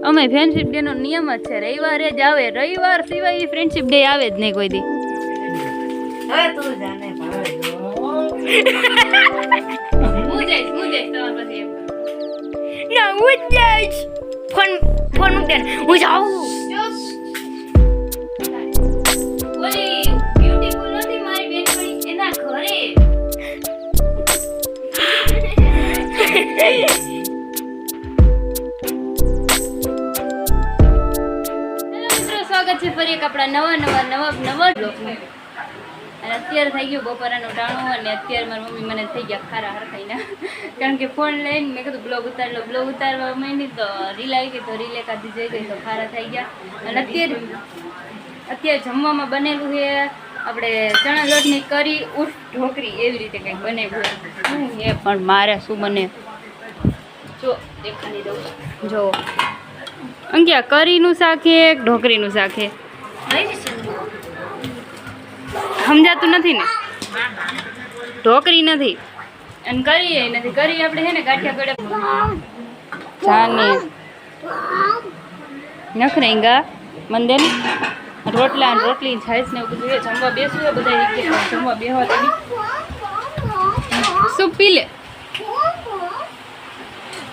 અમે friendship day નો નિયમ જ છે રવિવારે જ આવે, રવિવાર સિવાય ફ્રેન્ડશિપ ડે આવે જ નહીં કોઈ દી. હવે તું જાને ભાઈ હું જઈશ તમારા પાસે ના હું જઈશ. ફોન મૂક દે ને, હું જાઉં. ઓલી બ્યુટીફુલ નથી મારી બેનપણી એના ઘરે. સ્વાગત છે ફરી એક આપણા નવા બ્લોગમાં. અને અત્યારે થઈ ગયું બપોરાનું ટાણું અને અત્યારે મારી મમ્મી મને થઈ ગયા ખારા હરખાઈને, કારણ કે ફોન લઈને મેં કીધું બ્લોગ ઉતારવા માંડી તો રીલ આવી ગઈ, તો રીલ એકાદી જઈ ગઈ તો ખારા થઈ ગયા. અને અત્યારે જમવામાં બનેલું છે આપણે ચણા લોટની કરી ઉઠ ઢોકરી એવી રીતે કંઈક બનેલું શું એ પણ મારે શું બને જો દેખાડી દઉં. જો અંકિયા કરીનું શાક છે ઢોકરીનું શાક છે, સમજાતું નથી ને. ઢોકરી નથી અને કરી નથી. કરી આપણે છે ને ગાંઠિયા ગળે જાને નખરેંગા મંદન રોટલા અને રોટલી છાશ ને એવું બધું જમવા બેસવું હોય બધા જમવા બેહવા તો શું પી લે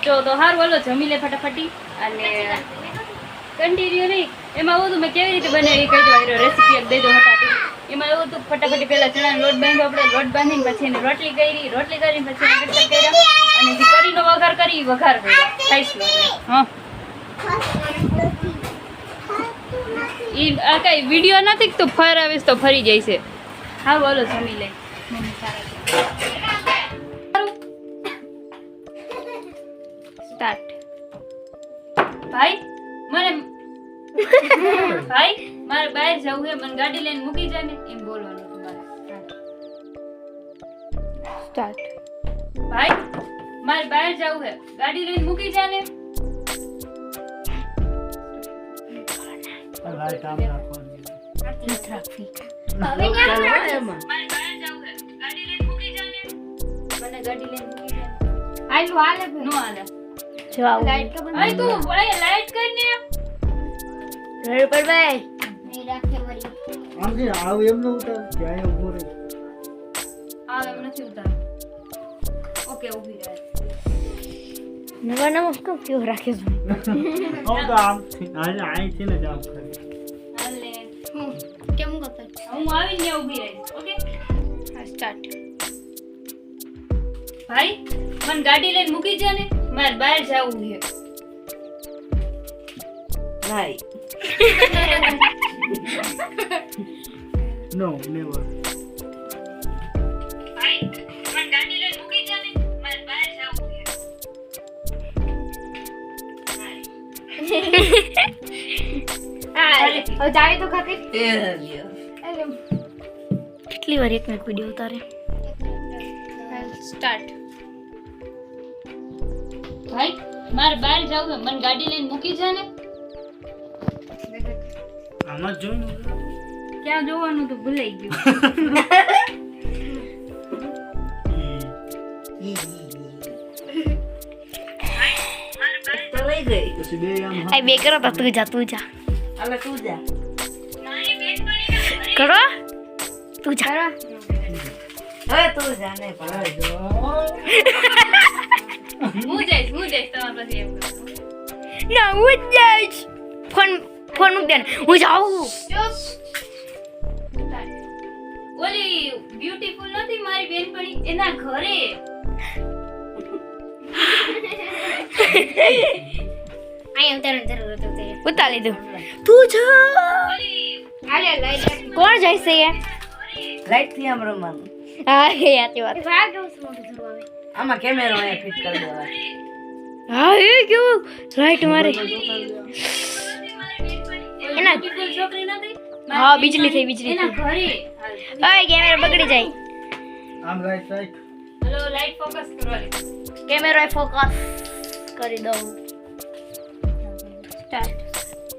જો તો હાર બોલો જમી લે ફટાફટી. અને કન્ટિન્યુ નહીં એમાં એવું હતું મેં કેવી રીતે બનાવી કહી દો રેસીપી એક દઈ દો હટાટી. એમાં એવું હતું ફટાફટી પહેલાં ચણાનો લોટ બાંધ્યો આપણે, લોટ બાંધીને પછી એને રોટલી કરીને પછી એને કટકા કર્યા અને જે કરીનો વઘાર કરી વઘાર કર્યો ખાઈશું. હા એ આ કાંઈ વિડીયો નથી તો ફર આવીશ તો ફરી જાય છે. હા બોલો જમી લે સ્ટાર્ટ. ભાઈ મને ભાઈ મારે બહાર જવું છે, મને ગાડી લઈને મૂકી જાય ને એમ બોલવાનું તમારે. સ્ટાર્ટ. ભાઈ મારે બહાર જવું છે, ગાડી લઈને મૂકી જાય ને. ભાઈ કામ રાખવાનું હવે મારે બહાર જવું છે, ગાડી લઈને મૂકી જાય ને. મને ગાડી લઈને મૂકી જાય હાલે નો હાલે. જો આવું લાઈટ તું લાઈટ કરીને રેડ પર ભાઈ આમથી આવ એમ ન ઉતાર ત્યાં ઉભો રહે આ એમ નથી ઉતાર. ઓકે ઊભી રહે. નવા કેમ કેવું રાખે છે આમ તો આમ આજે આઈથી ને જામ કરે હાલે કેમ કરતો હું આવીને ત્યાં ઊભી રહીશ. Okay start. ભાઈ મને ગાડી લઈને મૂકી જાય ને મારે બહાર જવું છે. ભાઈ નો નેવર ભાઈ મને ગાડી લઈને મૂકી જાય ને મારે બહાર જવું છે. હવે જાવી તો ખાતી કેટલી વાર એક મિનિટ વિડિયો ઉતારે. સ્ટાર્ટ. ભાઈ મારે બહાર જવું છે, મને ગાડી લઈને મૂકી જાય ને. આમાં જોઈ ક્યાં જોવાનું તો ભૂલાઈ ગયું. તો લઈ ગઈ પછી બે આમ આ બે કરો તો તું જા અલે તું જા કરો તું જા હવે તું જાને ભાઈ હું જઈશ તમારા પાસે એમ કહું. ના હું જઈશ. ફોન મૂક દે ને, હું જાઉં. ઓલી બ્યુટીફુલ નથી મારી બેનપણી એના ઘરે. ઉતાર લીધું. તું જા. ઓલી કોણ જાય છે એ? લાઈટ થી આમ રમવાનું હા એ આતી વાત. આમાં કેમેરો એ ફિટ કરી દેવા હા એ કેવું રાઈટ મારે એના બ્યુટીફુલ છોકરી નથી હા બીજલી થઈ એના ઘરે. ઓય કેમેરો બગડી જાય. આમ રાઈટ હલો લાઈટ ફોકસ કરવા લે. કેમેરો ફોકસ કરી દઉં. સ્ટાર્ટ.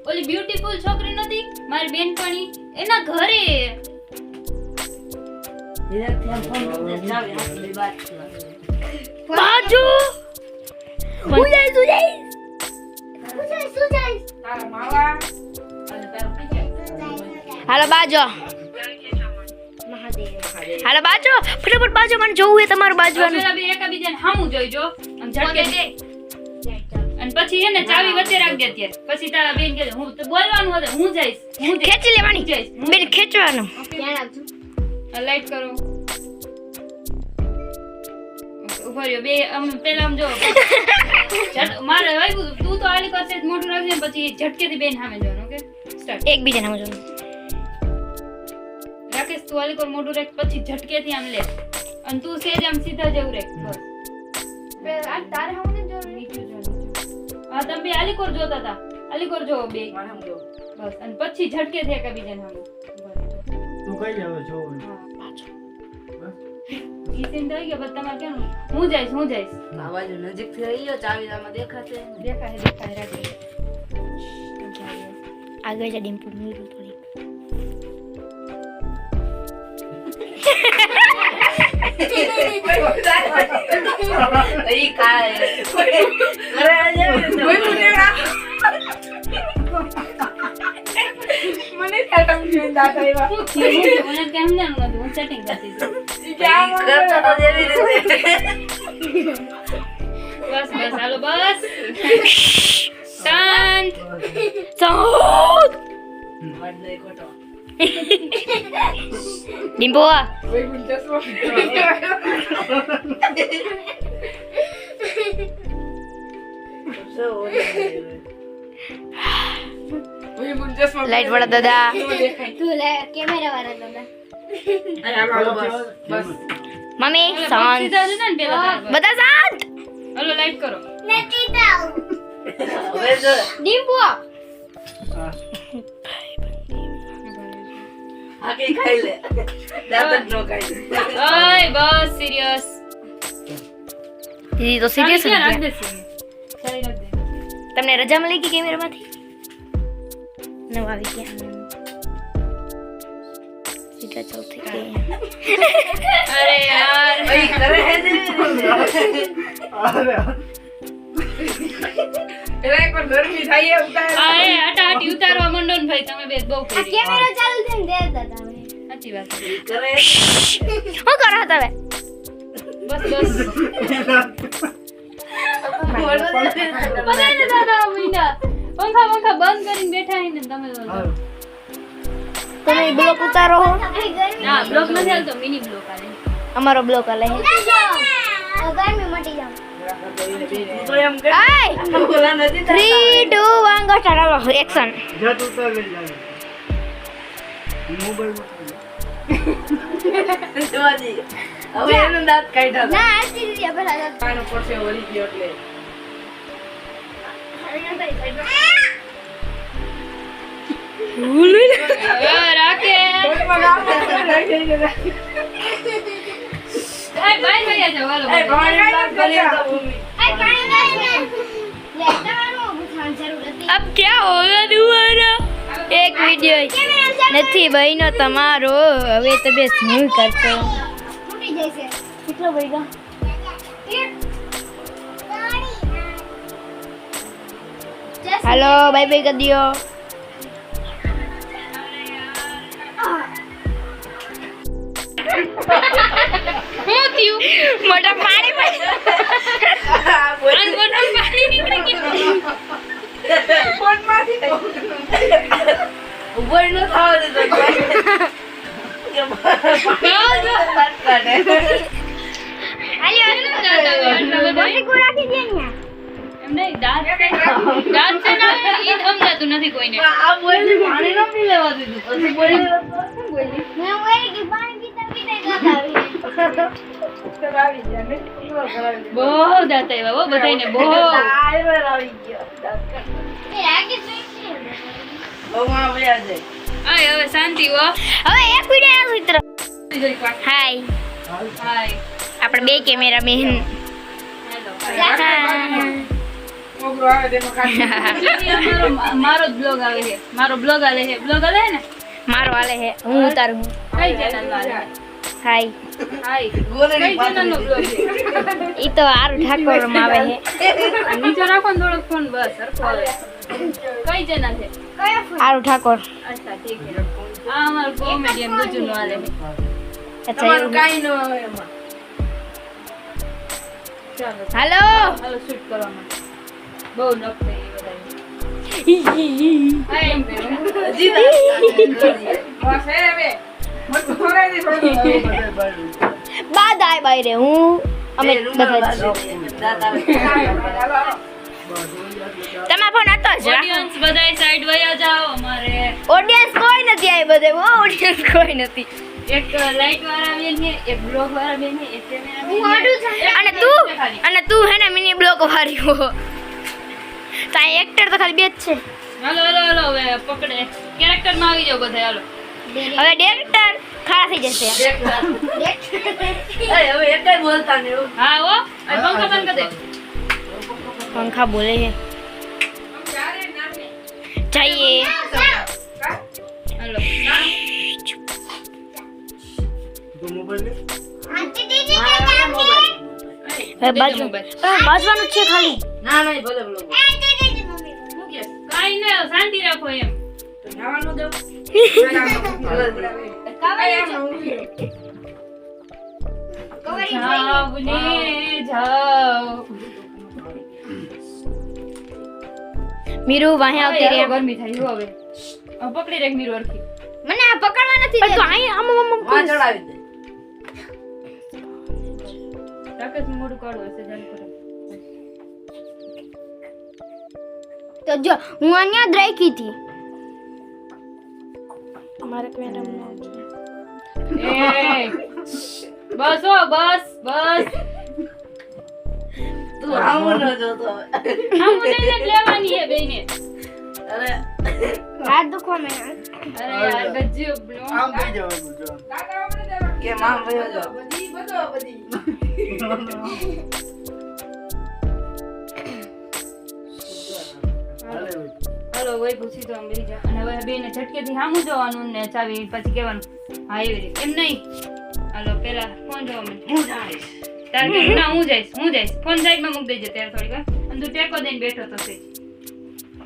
ઓલી બ્યુટીફુલ છોકરી નથી મારી બેનપણી એના ઘરે. ઇધર થી આમ ફોન દે જાવે હાથ બે બાત બાજુ હું જાય. તારા માવા અને તારું ટીચર. હાલો બાજો હાલો બાજો ફટાફટ બાજો મને જોવું છે તમારું બાજવાનું પેલા બે એકબીજાને સામું જોઈજો અને ઝટકે દે અને પછી એને ચાવી વચ્ચે રાખજે અત્યારે પછી તારા બેન કહેજો હું તો બોલવાનું હતું હું જઈશ ખેંચી લેવાની જઈશ બેન ખેંચવાનું લાઈટ કરો ઉભા રહ્યો બે પેલા આમ જો મારે વાગ્યું તું તો આલી પાસે મોઢું રાખજે પછી ઝટકેથી બેન સામે જોવાનું ઓકે સ્ટાર્ટ એકબીજાને આમ જોવાનું રાકેશ તું આલી પર મોઢું રાખ પછી ઝટકેથી આમ લે અને તું સેજ આમ સીધા જેવું રાખ બસ આ તારે સામે જો નીચું જો હા તમે બે આલી કોર જોતા હતા આલી કોર જો બે મારે સમજો. બસ અને પછી ઝટકેથી એકબીજાને સામે તું કઈ જાવ છો ઈ સીન થઈ ગયો બસ તમારે કેવું હું જઈશ આ બાજુ નજીકથી રહી ગયો ચાવી આમાં દેખાશે દેખાય રાખજે આગળ જા ડિમ્પલ મૂરું થોડી ઈ કાય અરે આજે કોઈ મુનેડા મને કાટમ જીન દાતા એવા મને કેમ જાણવું હતું હું સેટિંગ કરતી હતી ઈ ક્યાં કરતો તો જેવી રીતે બસ હાલો બસ શાંત વાત નહીં ખોટો ડિમ્પો કોઈ ગુણ ચશ્મો કોઈ ગુણ ચશ્મો લાઈટ વાળા દાદા અરે આમાં બસ મમ્મી ઓલા શાંત સીધા જતા ને પેલા તાર બસ. બધા શાંત હાલો લાઈટ કરો હવે જો આકે ખાઈ લે દાંત નો ખાઈ લે ઓય બસ સિરિયસ દીદી તો સિરિયસ રાખ દે સારી રાખ દે તમને રજા મળી ગઈ કેમેરામાંથી નવ આવી ગયા સીધા ચાલુ થઈ ગયા અરે યાર ભાઈ કરે હે ને અરે એલા એકવાર ગરમી થાય ઉતાર અરે હટાહટી ઉતારવા માંડો ને ભાઈ તમે બે બહુ કરી સાચી વાત છે. કરે શું કરો તમે બસ બધાને દાદા મીંડા પંખા બંધ કરીને બેઠા હી ને તમે તો. તમે બ્લોક ઉતારો હો ના બ્લોક નથી હાલતો મિની બ્લોક આલે અમારો બ્લોક આલે તો એમ કે આય બોલા નથી 3 2 1 ગો સ્ટાર્ટ એક્શન જત ઉતર લઈ જાય મોબાઈલ જોજી હવે એનો દાંત કાઢ્યા કાનો પડશે ઓલી ગયો એટલે રાખે ભાઈ ભાઈ જાવ હાલો એ પાણી દાંત કરી દો ભૂમિ अब क्या होगा तुम्हारा एक वीडियो નથી બહેનો તમારો હવે તમે શું કરશો કેટલો બહેનો હાલો બાય બાય કરી દો હું થયું મોટા પાણી પાણી નીકળી ગયું ફોનમાંથી ઉભો ન થાવ દે તો દાંત કાઢે એમ નહીં દાંત છે ને ઈ સમજાતું નથી કોઈને આ બોલી પાણી ન પી લેવા દીધું પછી બોલી કરાવી દે ને કરાવી દે બહુ દાંત આવ્યા હો બધાયને બહુ આયર આવી ગયો દાંત કાઢ બહુમાં વ્યા જાય આય હવે શાંતિ હો હવે એક વિડિયો મિત્ર હાય હાય આપણે બે કેમેરા બેન ઓગરો આવે તેમાં કાઢી મારો બ્લોગ આવે છે મારો બ્લોગ આલે છે ને મારો હાલે હે હું ઉતારું હું કઈ ચેનલ માં આલે હાય હાય ગોલેની કઈ ચેનલ નો બ્લોગ છે ઈ તો આરું ઠાકોર માં આવે હે નીચે રાખો ને થોડોક ફોન બસ સરખો આવે કઈ ચેનલ છે? આરુ ઠાકોર અચ્છા ઠીક છે. આ અમારું કોમેડિયન ગુજુનું હાલે છે. અચ્છા તમારું એવું. કાંઈ ન આવે એમાં. ચાલો હાલો હાલો શૂટ કરવામાં બહુ નખ થઈ બધા એમ કર્યું. હજી દાંત કાઢે. બસ હે હવે. મને ખવડાવી દે થોડું. બાય બાય રે હું અમે એ રૂમાલ બધા જ. બાંધી દે. દાંત આવે. તમારો ફોન હતો જ ઓડિયન્સ બધાય સાઈડ વયા જાઓ. અમારે ઓડિયન્સ કોઈ નથી આ બધે ઓડિયન્સ કોઈ નથી એક લાઈટ વાળા બેન છે, એક બ્લોગ વાળા બેન છે, એક કેમેરા બેન છે. અને તું હે ને મિની બ્લોક વાળી હો તાઈ એક્ટર તો ખાલી બે જ છે હાલો હાલો હાલો હવે પકડે કેરેક્ટર માં આવી જાઓ બધા હાલો. હવે ડિરેક્ટર ખાડા થઈ જશે એ હવે એક જ બોલતા ને એવું. હા હો આ પંખા બંધ કરી દે. પંખા બોલે છે જઈએ હાલો તો મોબાઈલ લે. હવે બાજુ બાજવાનું છે ખાલી ના નહીં ભલે ભલે કાઈ ને શાંતિ રાખો એમ. નાવાનું દેવું. જાઓ ને જાઓ. મીરુ વાહે આવતી રે ગરમી થાય હો હવે. હવે પકડી રાખ મીરુ અરખી. મને આ પકડવા નથી પણ તો અહીં આમ આમ વાં ચડાવી દે. રાકેશ મોઢું કાઢો હશે જાન કરો. તો જો હું અહીંયા જ રાખી હતી અમારે મેડમ એ બસ હો બસ બસ. તું આવું ન જોતો હવે. આમ ઉદયને જ લેવાની હે બેને. અરે હાથ દુખવા મે અરે યાર ગજ્જુ બ્લો. આમ થઈ જવાનું જો. કે મામ ભયો જો. હાલે ભાઈ. હાલો વઈ પૂછી તો આમ બેહી જા. અને હવે બેને ઝટકેથી સામું જોવાનું ને ચાવી પછી કહેવાનું હા એવી રીતે એમ નહીં. હાલો પેલા ફોન જોવા માંડ. હું જાણીશ. તાર કે ના હું જઈશ ફોન સાઈડમાં મૂકી દેજે ત્યારે થોડી વાર અને તું ટેકો દઈને બેઠો તો છે.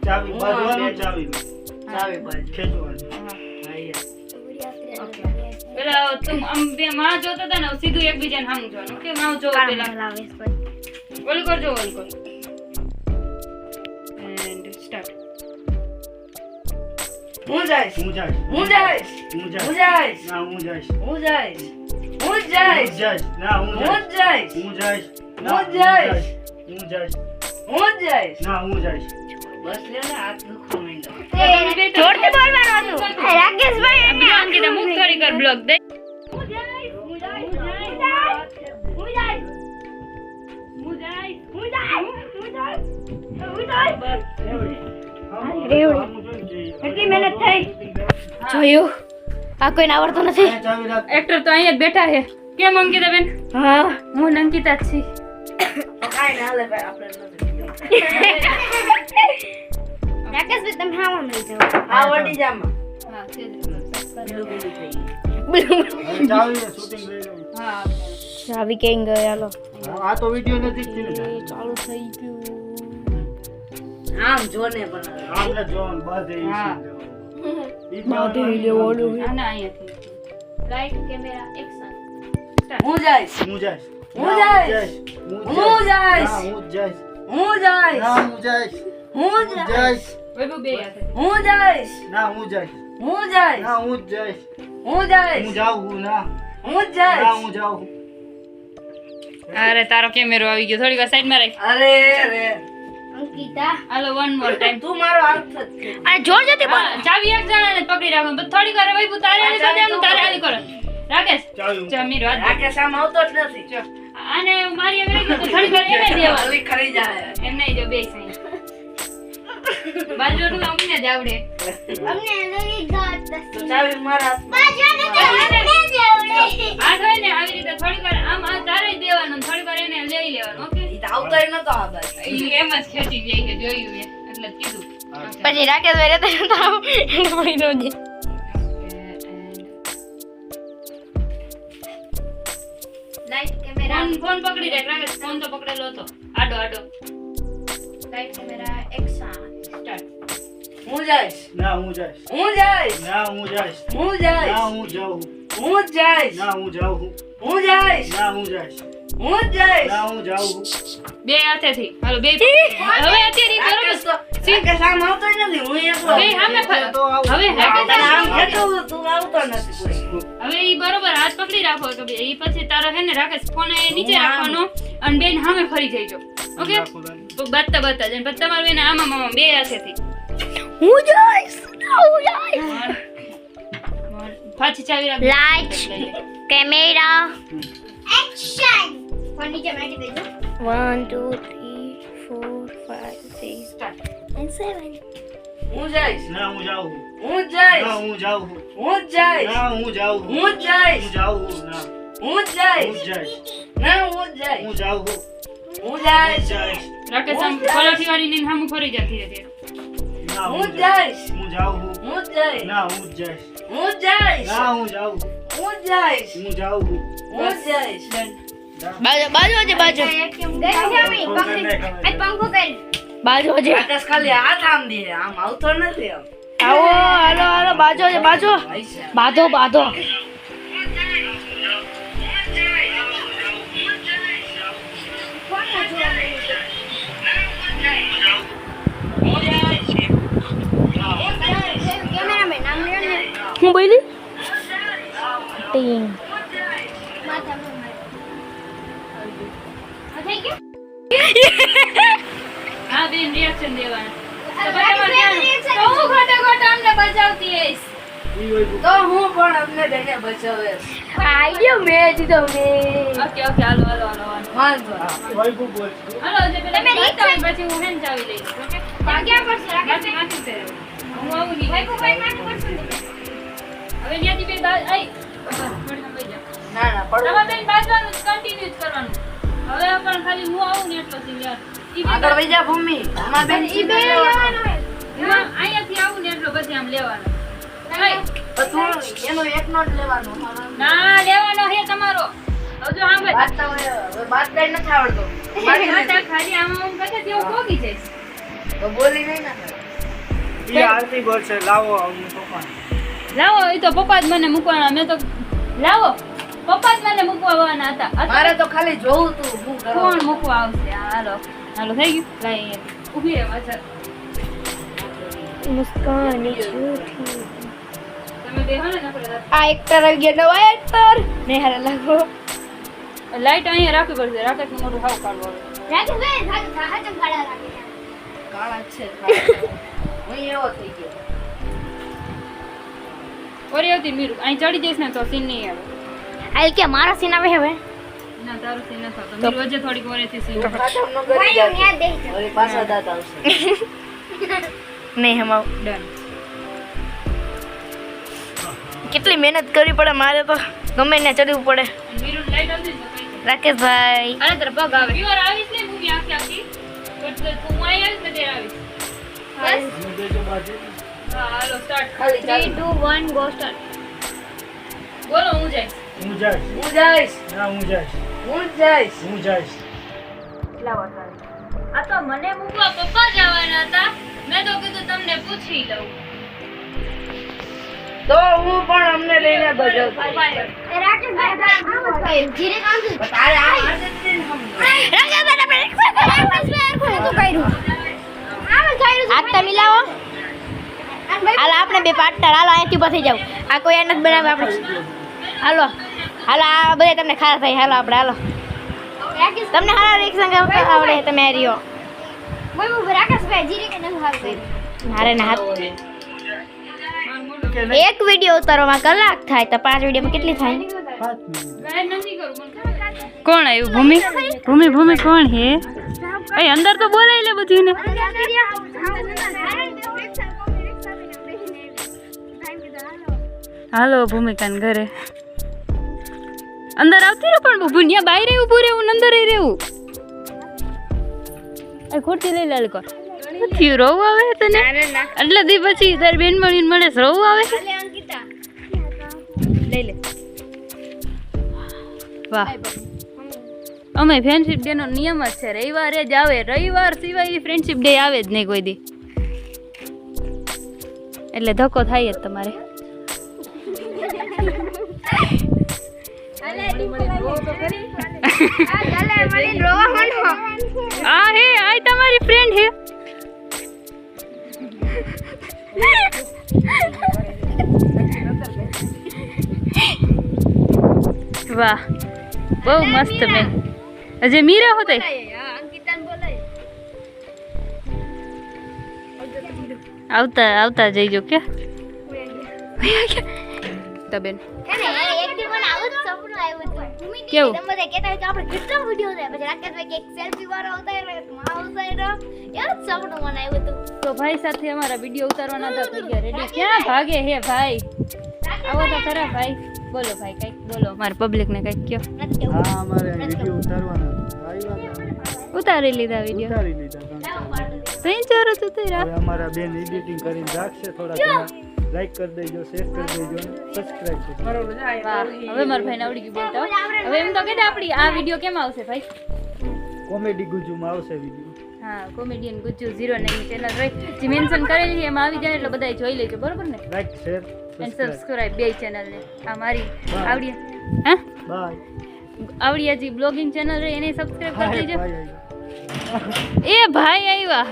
ચાવી બાંધવાનું, ચાવી ચાવી બાજુ. ખેંચવાનું. હા અહીંયા. ઓકે પેલા તું આમ બે માં જોતા હતા ને સીધું એકબીજાને સામું જોવાનું ઓકે માં જો પેલા ઓલ કરજો ઓલ કર એન્ડ સ્ટાર્ટ. હું જઈશ. હું જઈશ. હું જઈશ. હું હું જઈશ. જઈશ. ના હું જઈશ. હું જઈશ. હું હું જઈશ. જઈશ. ના હું હું જઈશ. જઈશ. હું જઈશ. ના હું જઈશ. હું જઈશ. હું જઈશ. ના હું જઈશ. બસ લે ને હાથ દુખવા માંડ્યો. જોરથી બોલવાનું હતું રાકેશભાઈ અભિયાન કીધા મુખ થોડી કર બ્લોક દે. એટલી મહેનત થઈ જોયું આ કોઈને આવડતું નથી ચાવી રાખ. એક્ટર તો અહીંયા જ બેઠા છે. કેમ અંકિતા બેન? હા હું અંકિતા જ છું. તો કાંઈ ના હાલે ભાઈ, આપણે નથી. રાકેશભાઈ તમે હા આમ લઈ જાઓ આ વડી જામાં. હા છે જ. બીડું બીડું થઈ ગયું. હવે ચાવી ને શૂટિંગ લઈ લઉં. હા ચાવી કેમ ગયો હાલો આ તો વિડિયો નથી જ ને. ચાલુ થઈ ગયું આમ જોને પણ હવે. આમને જોવાનું બસ એ હા. બાધે લેવાનું આના અહીંયાથી લાઈટ કેમેરા એક્શન. હું જઈશ. હું જઈશ. હું ના, જઈશ. હું હું જઈશ. જઈશ. ના, હું જઈશ. હું ના, જઈશ. હું જઈશ. હું હું જઈશ. જઈશ. વૈભવ બે હાથે. હું જઈશ. ના, હું જઈશ. હું જઈશ. ના, હું જઈશ. હું હું જઈશ. જાઉં ના. હું ના, જઈશ. હું જાઉં. અરે તારો કેમેરો આવી ગયો થોડી વાર સાઈડમાં રાખ. અરે રે. અંકિતા હાલો વન મોર ટાઈમ. તું મારો હાથ જ છે. અને જોર જતી બોલ ચાવી એક જણાને જ પકડી રાખો થોડી વાર વૈભવ તારે આને સદેવનું તારે આની કરો. રાકેશ ચાવી ચા મીરો હાથ દે. રાકેશ આમ આવતો જ નથી. જો આને મારી એમ રહી ગયું તો થોડી વાર એને દેવા. હલી ખરી જાય. એમ નહીં જો બે સાઈ બાજુનું અમને જ આવડે. અમને લઈ ગાત તો ચાવી મારા હાથમાં. આ થાય ને આવી રીતે થોડી વાર આમ આ તારે જ દેવાનું થોડી વાર એને લઈ લેવાનું ઓકે. ઈ તો આવતોય નતો આ બાજુ. ઈ એમ જ ખેંચી જાય છે જોયું મેં એટલે જ કીધું. પછી રાકેશભાઈ રહેતા રહેતા એને પડી નો દે લાઈટ કેમેરા ફોન પકડી રાખ રાકેશ ફોન તો પકડેલો હતો આડો આડો લાઈટ કેમેરા એક્શન સ્ટાર્ટ. હું જઈશ. ના હું જઈશ. હું જઈશ. ના હું જઈશ. હું જઈશ. ના હું જાઉં. હું જઈશ. ના હું જાઉં. હું જઈશ. ના હું જઈશ. હું જઈશ. ના હું જાઉં. બે હાથેથી હાલો બે હવે અત્યારે ઈ બરોબર રાકેશ આમ આવતો જ નથી. હું એકલો. બે સામે ફરો. તો આવું. હવે તને આમ રાકેશ ખેંચું છું, તું આવતો નથી કોઈ. હવે ઈ બરોબર હાથ પકડી રાખો કે ઈ પછી તારો હે ને રાકેશ ફોન એ નીચે રાખવાનો અને બેન સામે ફરી જઈજો. ઓકે તો બાતા બાતા જઈને પછી તમારું એને આમાં મામા બે હાથેથી હું જઈશ. હું જઈશ. પાછી ચાવી રાખ. Lights. Camera action. ફોન નીચે મારી દેજો. 1 2 3 4 5 6 and 7. હું જઈશ. ના હું જાઉં. હું જઈશ. ના હું જાઉં. હું જઈશ. ના હું જાઉં. હું જઈશ. હું જાઉં. ના હું હું જઈશ. જઈશ. ના હું જઈશ. હું જાઉં. હું જઈશ. જઈશ. રાકેશ આમ પલાઠી વાળીને સામું ફરી જા ધીરે ધીરે. ના હું જઈશ. હું જાઉં. હું જઈશ. ના હું જઈશ. હું જઈશ. ના હું જાઉં. હું જઈશ. હું જાઉં. હું જઈશ. બાજુ બાજુ છે બાજુ. પંખો કર. બાજુ છે. રાકેશ ખાલી હાથ આમ દે, આમ આવતો નથી આમ. આવો હાલો હાલો બાજુ છે બાજુ. બાધો બાધો. હું બોલી ટીમ હા બેન રિએક્શન દેવાનું. તો બરાબર ધ્યાન. તો હું ખોટે ખોટે અમને બચાવતી હઈશ. ઈ હોય તો હું પણ અમને બેને બચાવે. આઈડિયો મે દીધો મે. ઓકે ઓકે હાલો હાલો હાલો હાલો. વાંધો. હોય બોલ. હાલો જે પેલા તમે રીત બતાવો પછી હું હેન ચાવી લઈશ. ઓકે ક્યાં પડશે માથે માથે ફેરવો. હું આવું નહીં. ભાઈ કોઈ માથે પડશે હવે ત્યાંથી બે આઈ થોડી સમય જા. ના ના પડો. તમારે બેન બાજવાનું કન્ટિન્યુ કરવાનું. હવે પણ ખાલી હું આવું ને એટલો સીન યાર. ઈ બે આગળ વઈ જા ભૂમિ. અમાર બેન ઈ બે લેવાનો હે. હું અહીંયાથી આવું ને એટલો પછી આમ લેવાનો. આઈ. તું એનો એકનો જ લેવાનો. ના લેવાનો હે તમારો. હવે જો આમ ભાઈ બાત તો હવે બાત કઈ નથી આવડતો. મારી હાથા ખાલી આમ આમ કરતા તે હું પોગી જઈશ. તો બોલી નહીં ને. ઈ આરતી બોલશે લાવો અમને પપ્પા. લાવો એ તો પપ્પા જ મને મૂકવાના. મેં તો લાવો પપ્પા જ મને મૂકવા આવવાના હતા. મારે તો ખાલી જોવું તું હું કોણ કરવા. મૂકવા આવશે? હાલો હાલો થઈ ગયું. લાઈ અહીંયા ઊભી રહે પાછળ. મુસ્કાન છૂટી. તમે બેહો ને નકર આ એક્ટર આવી ગયા નવા એક્ટર ને હારે લાગો. લાઈટ અહીંયા રાખવી પડશે. રાકેશનું મોટું હાવ કાઢવું હવે. રાકેશભાઈ હાજમ ખાડા રાખે. કાળા જ છે. હું એવો થઈ ગયો. ઓરી આવતી મીરું અહીં ચડી જઈશ ને તો સીન નહીં આવે. આઈ કે મારા સીન આવે હવે. ના તારું સીન નથી આવતો. મીરું વચ્ચે થોડીક ઓરેથી સીન ખાટમ નો કરી જાય. વળી પાછા દાંત આવશે. નહીં હમાવ. ડન. કેટલી મહેનત કરવી પડે મારે તો ગમે ને ચડવું પડે. મીરું લાઈટ આવતી ને તો કઈ રાકેશભાઈ અરે તારા પગ આવે. યુવર આવીશ ને મૂવી આખી આખી. બટ તું અહીં આવીશ ને ત્યારે આવીશ. હું દેજો બાજુ. હા હાલો સ્ટાર્ટ. ખાલી 3 2 1 ગો સ્ટાર્ટ. બોલો હું જઈશ. હું જઈશ. હું જઈશ. ના હું જઈશ. હું જઈશ. હું જઈશ. આ તો મને મૂકવા પપ્પા જ આવવાના હતા. મેં તો કીધું તમને પૂછી લઉં. તો હું પણ અમને લઈને બજાવ. રાકેશભાઈ ધીરે કામ છે. તારે આ હાથે જ નહીં સમજો. રાકેશભાઈ તો કર્યું. હાથ તો મિલાવો. હાલો આપણે બે પાર્ટનર હાલો અહીંથી ઉભા થઈ જાવ. આ કોઈ નથી બનાવે આપણે. હાલો હાલો આ બધા તમને ખારા થાય. હાલો આપણે હાલો. તમને હારા રિએક્શન આવડે તમે રહ્યો. હારે ના હાથ એક વિડિયો ઉતારવામાં કલાક થાય તો 5 વિડિયોમાં કેટલી થાય? 5 મિનિટ. ગાયબ નથી કરું. કોણ આવ્યું? ભૂમિ ભૂમિ ભૂમિ કોણ હે? એ અંદર તો બોલાય લે બધું ને. હાલો ભૂમિકાન ઘરે અંદર આવતી રહો પણ ભૂનિયા બહાર ઊભું રહેવું અંદર રહેવું. એ ખોટી લઈ લાલ કર. નથી રોવું આવે તને? એટલે દી પછી તારી બેન મળીને મળે રોવું આવે? લઈ લે. વાહ અમે ફ્રેન્ડશિપ ડે નો નિયમ જ છે રવિવારે જ આવે. રવિવાર સિવાય ફ્રેન્ડશિપ ડે આવે જ નહીં કોઈ દી. એટલે ધક્કો થાય જ તમારે. આ હે આ તમારી ફ્રેન્ડ હે. વાહ બહુ મસ્ત મેં અજય મીરા હોતે આવતા આવતા જઈજો કે તબેન કેવું? તો ભાઈ સાથે અમારા વિડીયો ઉતારવાના હતા થઈ ગયા રેડી. ક્યાં ભાગે હે ભાઈ? આવો તો ખરા ભાઈ. બોલો ભાઈ કઈક બોલો અમારા પબ્લિક ને કઈક કયો. હા અમારે વિડિયો ઉતારવાના હતા. આવ્યા ઉતારી લીધા વિડીયો. ઉતારી લીધા. ત્રણ ચાર જ ઉતાર્યા. હવે અમારા બેન એડિટિંગ કરીને રાખશે થોડા ઘણા. લાઈક કરી દેજો, શેર કરી દેજો, સબસ્ક્રાઇબ કરજો. વાહ હવે મારા ભાઈને આવડી ગયું બોલતા. હવે એમ તો કે આપણી આ વિડીયો કેમ આવશે ભાઈ? કોમેડી ગુજુમાં આવશે વિડિયો. હા કોમેડિયન ગુજ્જુ 09 ચેનલ રહી જે મેન્શન કરેલી છે એમાં આવી જાય એટલે બધાય જોઈ લેજો બરોબર ને. લાઈક શેર એન્ડ સબસ્ક્રાઇબ બે ચેનલ ને. આ મારી આવડી હા બાય. આવડી હજી બ્લોગિંગ ચેનલ રહી એને સબસ્ક્રાઇબ કરી દેજો. બાય. એ ભાઈ આવ્યા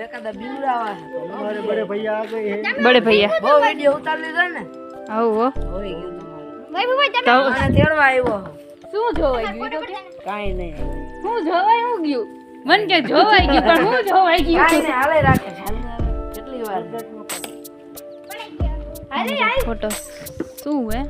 એકાદા બીવડાવા છે. हमारे बड़े भैया आ गए हैं. બડે ભૈયા બહુ વિડિયો ઉતારી લીધો ને આવો હોઈ ગયું તમારું. મને તેડવા આવ્યો. શું જોવાઈ ગયું તો કે કાઈ નહીં હું જોવાઈ હું ગયું મન કે જોવાઈ ગયું પણ હું જોવાઈ કાઈ ગયું નહીં હાલે રાખે કેટલી વાર ફોટો શું હે